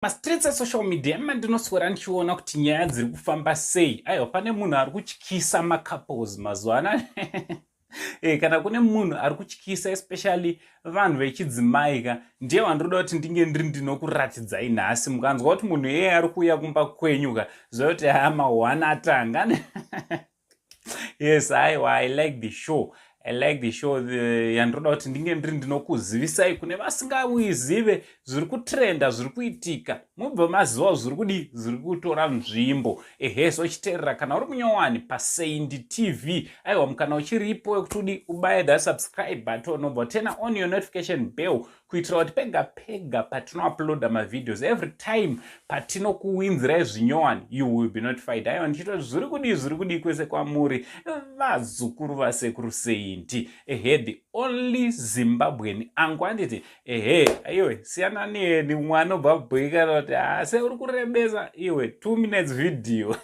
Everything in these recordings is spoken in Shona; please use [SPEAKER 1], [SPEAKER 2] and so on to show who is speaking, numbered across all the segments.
[SPEAKER 1] Streets social media mandinoswera ndichiona kuti nyaya dziri kufamba sei. Aiwa, pane munhu ari kutyisa macouples mazuva anaya. Kana kune munhu ari kutyisa especially vanhu vechidzimai ka, ndiye wandoda kuti ndinge ndinokuratidzai nhasi. Mukanzwa kuti munhu iyeye ari kuuya kumba kwenyu ka, zvoti mawana atanga. Yes, I like the show. I like the show. Yandoda kuti ndinge ndinokuzivisai kune vasingazive zviri kutrenda, zviri kuitika. Mubva maziva zviri kutora nzvimbo. So chiterera kana uri munyowani paSeindi TV. Aiwa, mukana uchiripo wekuti ubaye that subscribe button obva tena on your notification bell kuitira kuti pega patinouploada mavideos every time patinokuwinzirai zvinyowani you will be notified. Aiwa, ndichitoti zviri kudi kwese kwamuri vazukuru vasekuru Seindi. The only Zimbabwean angu anditi iwe siyana neni mwana obva bhoika kuti se uri kurebesa iwe 2 minutes video.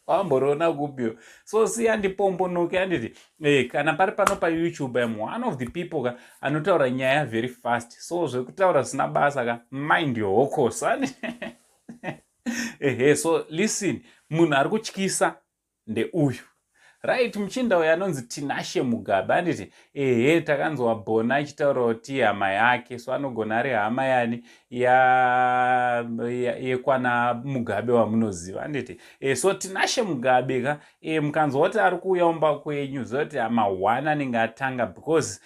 [SPEAKER 1] Wamboriona kupio. So siya ndipombonoke anditi kana pari pano paYouTube I'm one of the people ka anotaura nyaya very fast. So zvekutaura zvisina basa ka mind your hokos. So listen, munhu ari kutyisa ndeuyu. Right, muchinda uyu anonzi Tinashe Mugabe anditi takanzwa Bona achitaura kuti hama yake, so anogona ari hama yani yekwana Mugabe wamunoziva anditi so Tinashe Mugabe ka mukanzwa kuti ari kuuya kumba kwenyu zoti mawana anenge atanga because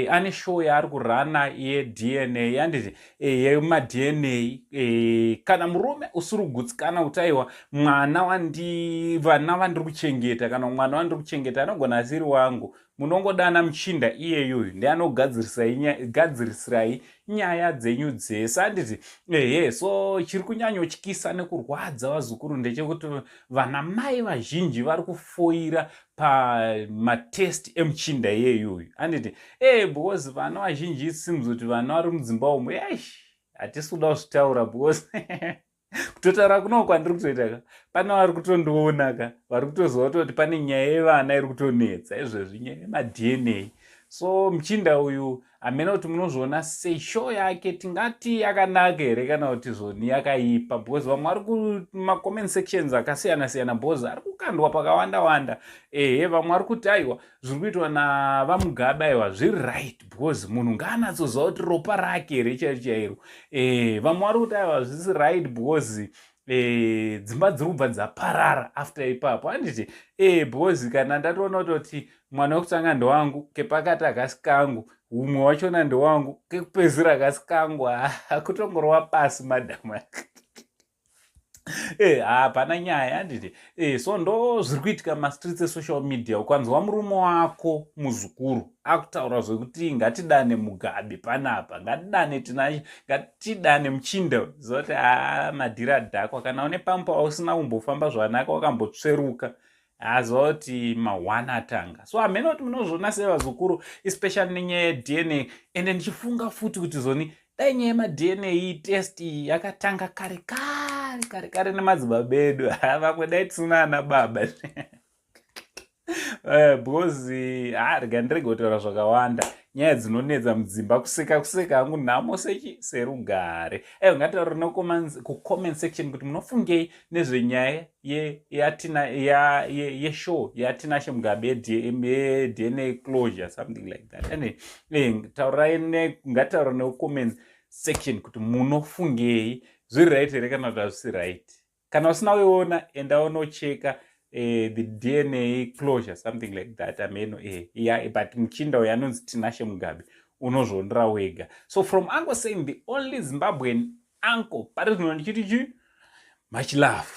[SPEAKER 1] ane show yaari kurana yeDNA anditi yemadNA. Kana murume usiri kugutsikana kuti aiwa vana vandiri kuchengeta kana mwana wandiri kuchengeta anogona asiri wangu, munongodana muchinda iyeyoyu ndianogadzirisai nyaya dzenyu dzese anditi so chiri kunyanyotyisa nekurwadza vazukuru ndechekuti vana mai vazhinji vari kufoira pamatest emuchinda iyeyoyu anditi because vana vazhinji it seems kuti vana vari mudzimba umo hatisi kuda kuzvitaura because kutotaura kuno kwandiri kutoita ka pane vari kutondiona ka vari kutoziva kuti pane nyaya yevana iri kutonetsa izvezvi nyaya yemadNA. So muchinda uyu hamena kuti munozviona sei show yake tingati yakanaka here kana kuti zvoni yakaipa because vamwe vari kumacomment sections akasiyana because ari kukandwa pakawanda. Vamwe vari kuti aiwa zviri kuitwa navaMugabe aiwa zviri right because munhu ngaanatsoziva kuti ropa rake here chairo. Vamwe vari kuti aiwa zvisi right because dzimba dziri kubva dzaparara after ipapo anditi because kana ndatoona kuti mwana wekutanga ndewangu, kepakati akasi kangu, umwe wachona ndewangu, kekupedzisira akasi kangu, kutongorova pasi madhamu. Hapana nyaya anditi so ndo zviri kuitika mastreets esocial media. Ukanzwa murume wako muzukuru akutaura zvekuti ngatidane Mugabe panapa, ngatidane Tinashe, ngatidane muchinda zoti madhira dhakwa. Kana une pampa usina kumbofamba zvakanaka wakambotsveruka azoti mawana atanga. So hamena kuti munozviona sevazukuru especially nenyaya yeDNA. Ende ndichifunga futi kuti zoni dai nyaya yemadNA test yakatanga kare nemadzibaba edu, vamwe dai tisina ana baba. Because rega ndirege kutaura zvakawanda, nyaya dzinonetsa mudzimba, kuseka hangu nhamo serugare. Ngataura kucomment section kuti munofungei nezvenyaya yeshow yaTinashe Mugabe DNA closure something like that. Ngataura nekucomment section kuti munofungei, zviri right here kana kuti hazvisi right. Kana usina kuiona enda unocheka the DNA closure something like that. But muchinda uyu anonzi Tinashe Mugabe unozvionera wega. So from Uncle saying the only Zimbabwean uncle, pari zvino ndichiti much love.